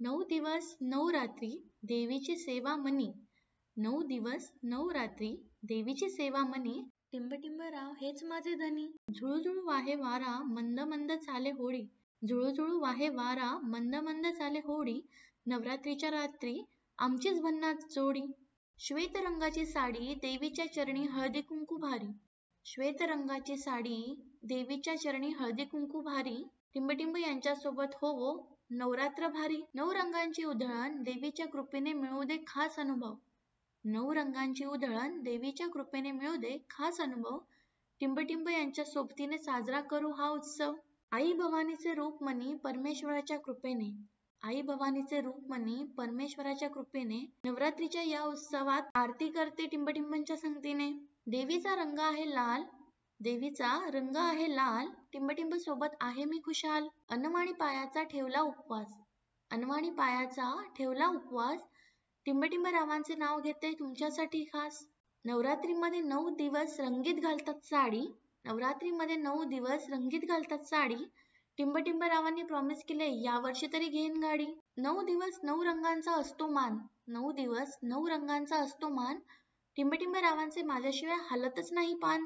9 दिवस 9 रात्री देवीची सेवा मनी. 9 दिवस 9 रात्री देवीची सेवा मनी. टिंबटिंबराव हेच माझे धनी. झुळूझुळू वाहे वारा मंद मंद चाले होळी. झुळूझुळू वाहे वारा मंद मंद चाले होळी. नवरात्रीच्या रात्री आमचीच भन्नाट जोडी. श्वेत रंगाची साडी देवीच्या चरणी हळदी कुंकू भारी. श्वेत रंगाची साडी देवीच्या चरणी हळदी कुंकू भारी. टिंबटिंब यांच्यासोबत होवो नवरात्र भारी. 9 रंगांची उधळण देवीच्या कृपेने मिळू दे खास अनुभव. 9 रंगांची उधळण देवीच्या कृपेने मिळू दे खास अनुभव. टिंबटिंब यांच्या सोबतीने साजरा करू हा उत्सव. आई भवानीचे रूप मनी परमेश्वराच्या कृपेने. आई भवानीचे रूप मनी परमेश्वराच्या कृपेने नवरात्रीच्या या उत्सवात आरती करते टिंबटिंबांच्या संगतीने. देवीचा रंग आहे लाल. देवीचा रंग आहे लाल. टिंबटिंब सोबत आहे मी खुशाल. अनवाणी पायाचा ठेवला उपवास. अनवाणी पायाचा ठेवला उपवास. टिंबटिंबरावांचे नाव घेते तुमच्यासाठी खास. नवरात्रीमध्ये 9 दिवस रंगीत घालतात साडी. नवरात्रीमध्ये 9 दिवस रंगीत घालतात साडी. टिंबटिंबरावांनी प्रॉमिस केले यावर्षी तरी घेईन गाडी. 9 दिवस 9 रंगांचा असतो मान. 9 दिवस 9 रंगांचा असतो मान. टिंबटिंबरावांचे माझ्याशिवाय हालतच नाही पान.